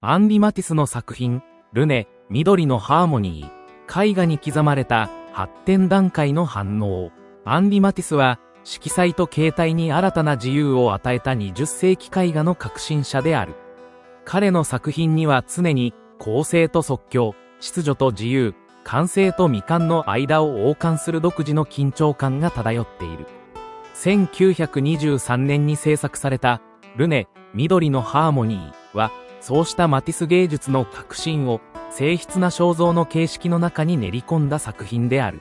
アンリ・マティスの作品、ルネ、緑のハーモニー、絵画に刻まれた発展段階の反応。アンリ・マティスは、色彩と形態に新たな自由を与えた20世紀絵画の革新者である。彼の作品には常に、構成と即興、秩序と自由、完成と未完の間を王冠する独自の緊張感が漂っている。1923年に制作された、ルネ、緑のハーモニーは、そうしたマティス芸術の革新を、静筆な肖像の形式の中に練り込んだ作品である。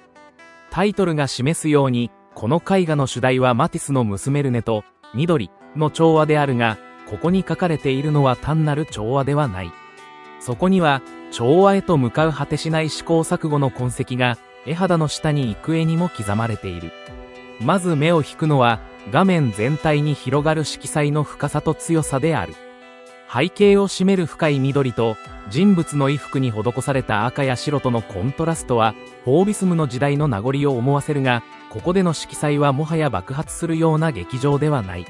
タイトルが示すように、この絵画の主題はマティスの娘ルネと、緑の調和であるが、ここに書かれているのは単なる調和ではない。そこには、調和へと向かう果てしない試行錯誤の痕跡が、絵肌の下に幾重にも刻まれている。まず目を引くのは、画面全体に広がる色彩の深さと強さである。背景を占める深い緑と、人物の衣服に施された赤や白とのコントラストは、フォービスムの時代の名残を思わせるが、ここでの色彩はもはや爆発するような劇場ではない。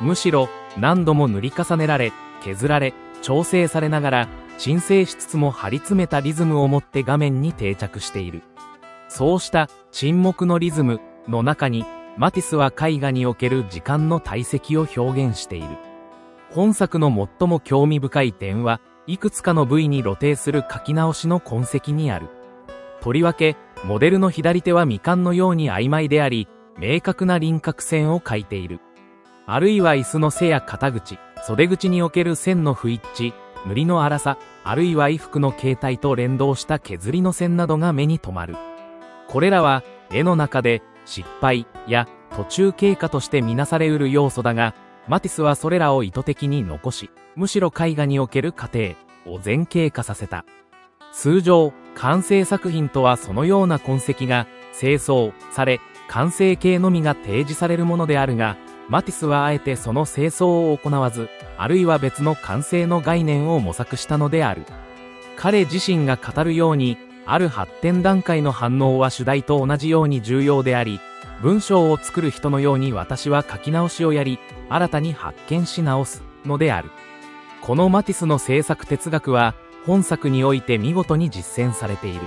むしろ、何度も塗り重ねられ、削られ、調整されながら、沈静しつつも張り詰めたリズムを持って画面に定着している。そうした沈黙のリズムの中に、マティスは絵画における時間の体積を表現している。本作の最も興味深い点は、いくつかの部位に露呈する描き直しの痕跡にある。とりわけ、モデルの左手は未完のように曖昧であり、明確な輪郭線を描いている。あるいは椅子の背や肩口、袖口における線の不一致、塗りの粗さ、あるいは衣服の形態と連動した削りの線などが目に留まる。これらは、絵の中で失敗や途中経過として見なされうる要素だが、マティスはそれらを意図的に残し、むしろ絵画における過程を前景化させた。通常、完成作品とはそのような痕跡が清掃され、完成形のみが提示されるものであるが、マティスはあえてその清掃を行わず、あるいは別の完成の概念を模索したのである。彼自身が語るように、ある発展段階の反応は主題と同じように重要であり、文章を作る人のように私は書き直しをやり、新たに発見し直すのである。このマティスの制作哲学は、本作において見事に実践されている。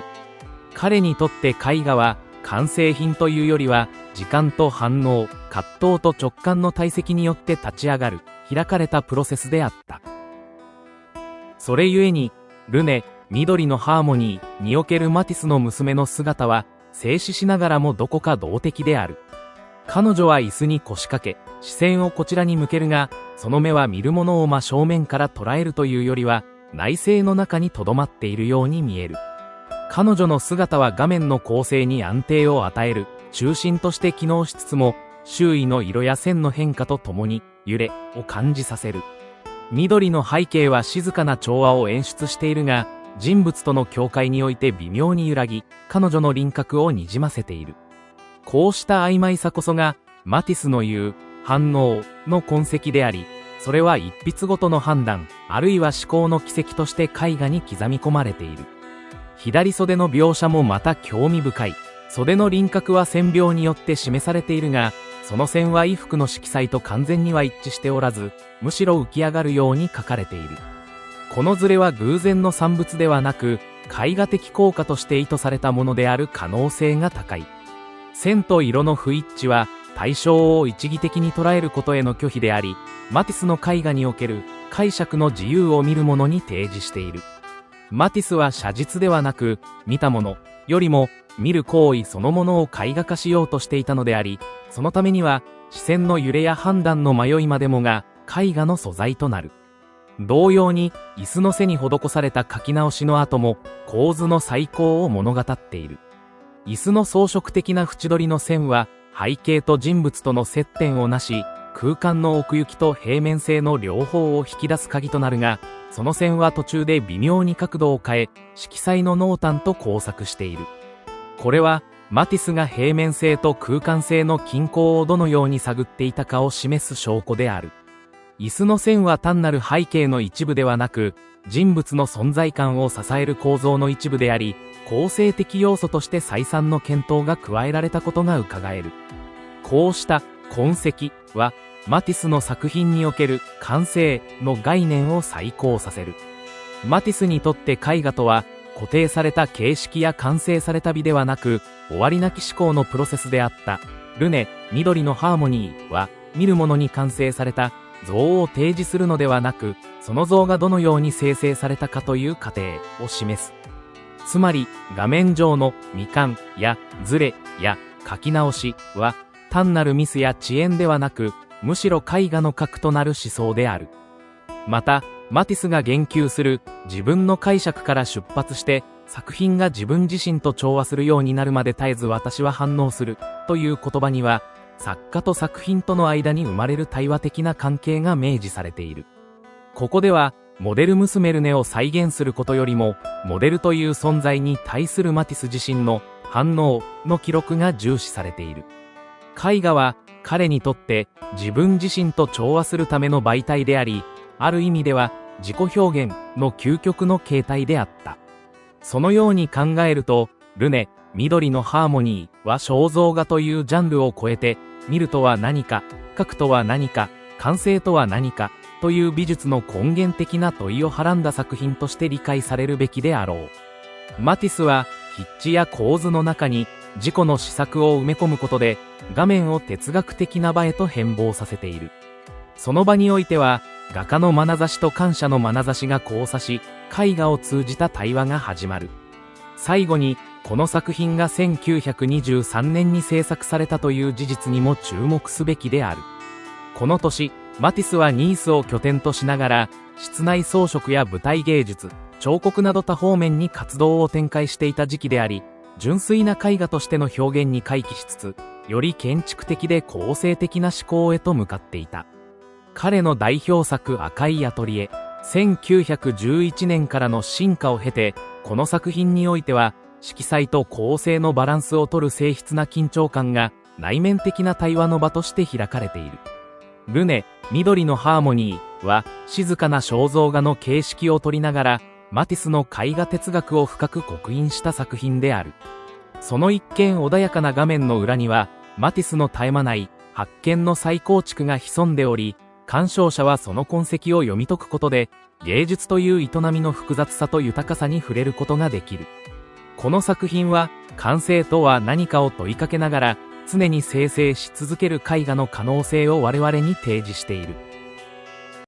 彼にとって絵画は、完成品というよりは、時間と反応、葛藤と直感の堆積によって立ち上がる、開かれたプロセスであった。それゆえに、ルネ、緑のハーモニーにおけるマティスの娘の姿は、静止しながらもどこか動的である。彼女は椅子に腰掛け、視線をこちらに向けるが、その目は見るものを真正面から捉えるというよりは、内省の中に留まっているように見える。彼女の姿は画面の構成に安定を与える、中心として機能しつつも、周囲の色や線の変化とともに、揺れを感じさせる。緑の背景は静かな調和を演出しているが、人物との境界において微妙に揺らぎ、彼女の輪郭をにじませている。こうした曖昧さこそが、マティスの言う、反応の痕跡であり、それは一筆ごとの判断、あるいは思考の軌跡として絵画に刻み込まれている。左袖の描写もまた興味深い。袖の輪郭は線描によって示されているが、その線は衣服の色彩と完全には一致しておらず、むしろ浮き上がるように描かれている。このズレは偶然の産物ではなく、絵画的効果として意図されたものである可能性が高い。線と色の不一致は、対象を一義的に捉えることへの拒否であり、マティスの絵画における解釈の自由を見る者に提示している。マティスは写実ではなく、見たものよりも見る行為そのものを絵画化しようとしていたのであり、そのためには視線の揺れや判断の迷いまでもが絵画の素材となる。同様に椅子の背に施された描き直しの後も構図の再考を物語っている。椅子の装飾的な縁取りの線は背景と人物との接点をなし、空間の奥行きと平面性の両方を引き出す鍵となるが、その線は途中で微妙に角度を変え、色彩の濃淡と交錯している。これは、マティスが平面性と空間性の均衡をどのように探っていたかを示す証拠である。椅子の線は単なる背景の一部ではなく、人物の存在感を支える構造の一部であり、構成的要素として再三の検討が加えられたことが伺える。こうした痕跡は、マティスの作品における完成の概念を再考させる。マティスにとって絵画とは、固定された形式や完成された美ではなく、終わりなき思考のプロセスであった。ルネ、緑のハーモニーは、見る者に完成された像を提示するのではなく、その像がどのように生成されたかという過程を示す。つまり、画面上の未完やズレや書き直しは、単なるミスや遅延ではなく、むしろ絵画の核となる思想である。また、マティスが言及する自分の解釈から出発して作品が自分自身と調和するようになるまで絶えず私は反応するという言葉には作家と作品との間に生まれる対話的な関係が明示されている。ここではモデル娘ルネを再現することよりもモデルという存在に対するマティス自身の反応の記録が重視されている。絵画は彼にとって自分自身と調和するための媒体であり、ある意味では自己表現の究極の形態であった。そのように考えると、ルネ、緑のハーモニーは肖像画というジャンルを超えて、見るとは何か、描くとは何か、完成とは何か、という美術の根源的な問いをはらんだ作品として理解されるべきであろう。マティスは、筆致や構図の中に自己の思索を埋め込むことで、画面を哲学的な場へと変貌させている。その場においては、画家の眼差しと感謝の眼差しが交差し、絵画を通じた対話が始まる。最後に、この作品が1923年に制作されたという事実にも注目すべきである。この年、マティスはニースを拠点としながら、室内装飾や舞台芸術、彫刻など多方面に活動を展開していた時期であり、純粋な絵画としての表現に回帰しつつ、より建築的で構成的な思考へと向かっていた。彼の代表作赤いアトリエ、1911年からの進化を経て、この作品においては、色彩と構成のバランスを取る静筆な緊張感が内面的な対話の場として開かれている。ルネ、緑のハーモニーは、静かな肖像画の形式を取りながら、マティスの絵画哲学を深く刻印した作品である。その一見穏やかな画面の裏には、マティスの絶え間ない発見の再構築が潜んでおり、鑑賞者はその痕跡を読み解くことで、芸術という営みの複雑さと豊かさに触れることができる。この作品は、完成とは何かを問いかけながら、常に生成し続ける絵画の可能性を我々に提示している。